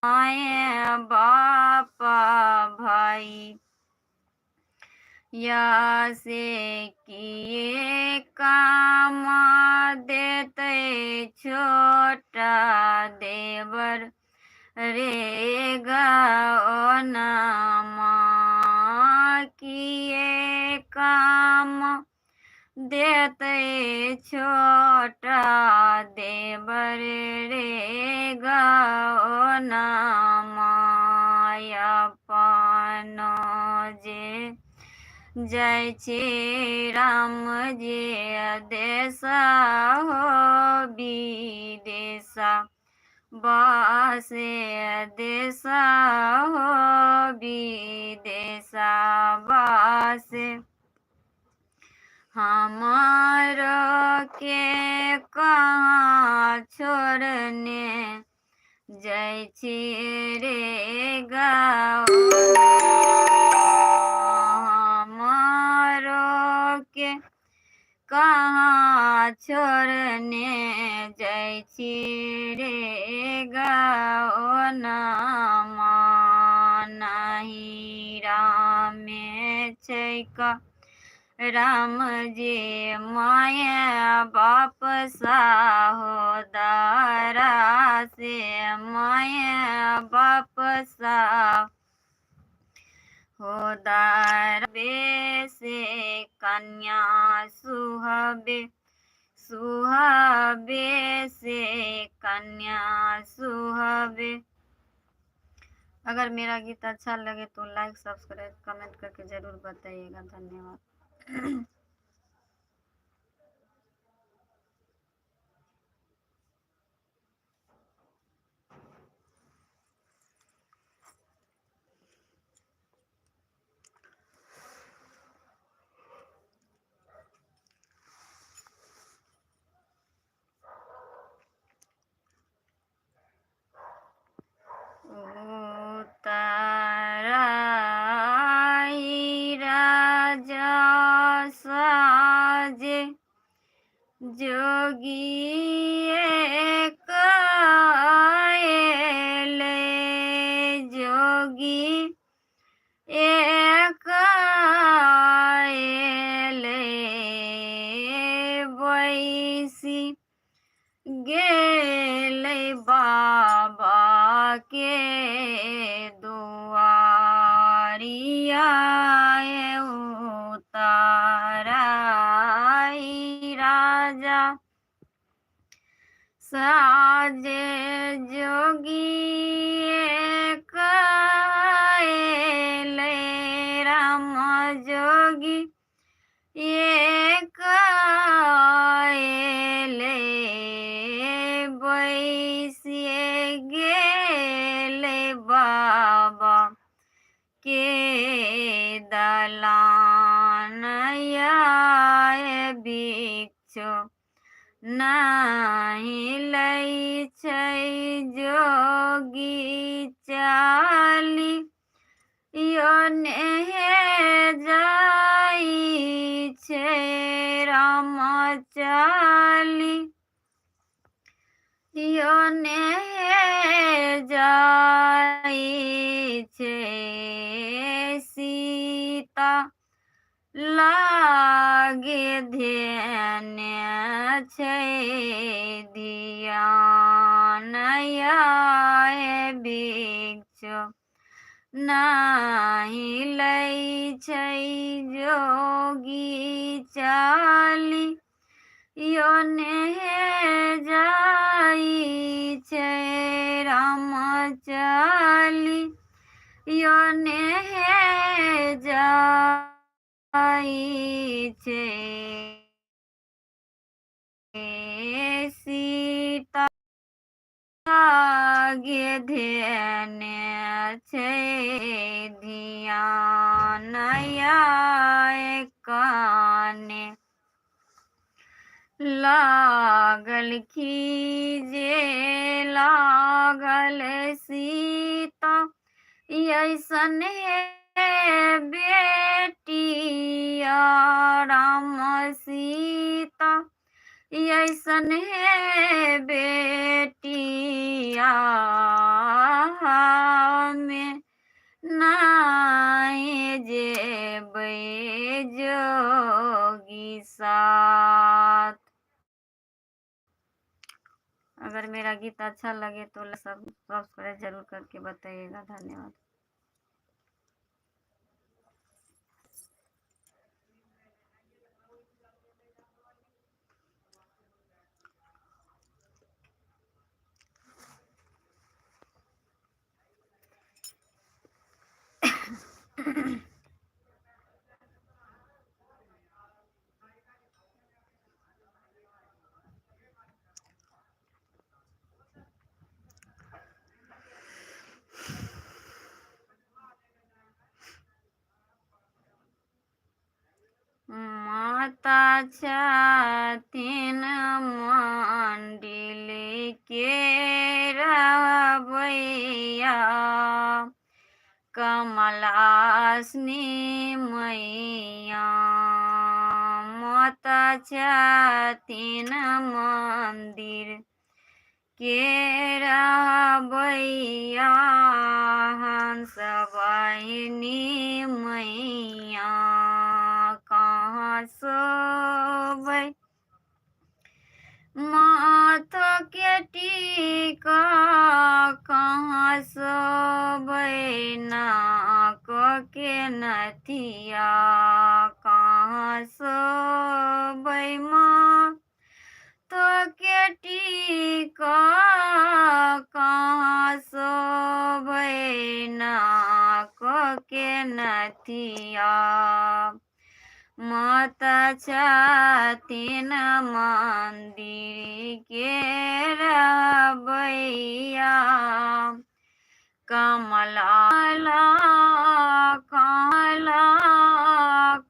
आए बापा भाई या से किए काम देते छोटा देवर रे गाओ नामा किए काम देते छोटा देवर रे गाओ नामा अपन जे जय श्री राम जी देशा हो विदेशा बासे देशा हो विदेशा बासे हमारो के कहाँ छोड़ने जय श्री रे गाओ हमारो के कहाँ छोड़ने जय श्री रे गाओ नामा नहीं राम छैका राम जी माया बाप साहो दारा से माया बाप सा हो दारबे से कन्या सुहाबे सुहाबे से कन्या सुहाबे। अगर मेरा गीत अच्छा लगे तो लाइक सब्सक्राइब कमेंट करके ज़रूर बताइएगा। धन्यवाद। ताराई राजा साजे जोगी एक आएले जोगी एक आएले बैसी गेले बाबा के दुआरिया उताराई राजा साजे जोगी एक आएले राम जोगी एक आएले बैसिए गेले बाबा के दलान आए बिच्छो नहीं लै छै जोगी चाली योने जाई छै राम चाली योने जाई छै सीता लागे ध्यान छै ध्यान आए बिच्छो नहीं लै छै जोगी चाली योने जाई छै राम चाली योने जाई छै सीता लागे ध्यान छै ध्यान आए काने लागल खीजे लागल सीता ऐसन है बेटिया राम सीता ऐसन है बेटिया अगर मेरा गीत अच्छा लगे तो सब्सक्राइब जरूर करके बताइएगा। धन्यवाद। माता छथिन मंडिल के रहबैया, कमलासनी मैया। माता छथिन मंदिर के रहबैया, हंस वाहिनी मैया। कहाँ सोबै माथ के टीका, कहाँ सोबै नाक के नथिया। कहाँ सोबै माथ के टीका, कहाँ सोबै नाक के नथिया। माता छथिन मंदिर के रहबैया, कमला कमला।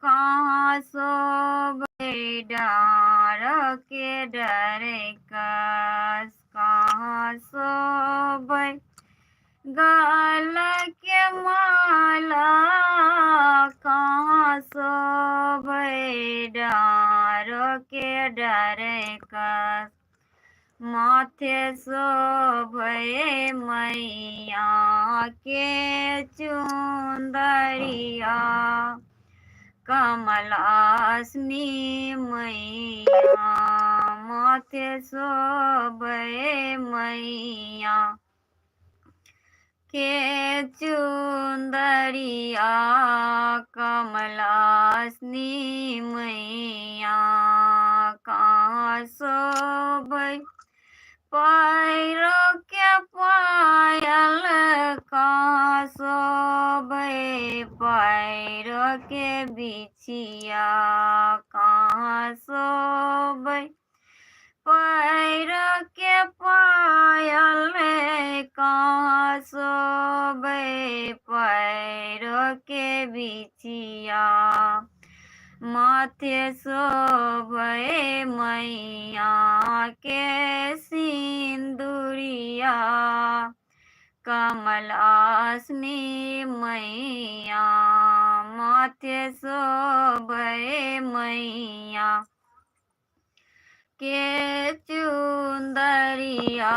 कहाँ सोबै डार के डरे कस, कहाँ सोबै गाल के माला। कहाँ सोबै डार के डरे कस, माथे शोभे मैया के चुंदरिया। कमलासनी मैया, माथे शोभे मैया के चुंदरिया। कमलासनी मैया, कहाँ सोबै पैरों के पायल। कहाँ सोबै पैरों के बिछिया। कहाँ सोबै पैरों के पायल, कहाँ सोबै पैरों के बिछिया। माथे शोभे मैया के सिंदूरिया। कमलासनी मैया, माथे शोभे मैया के चुंदरिया।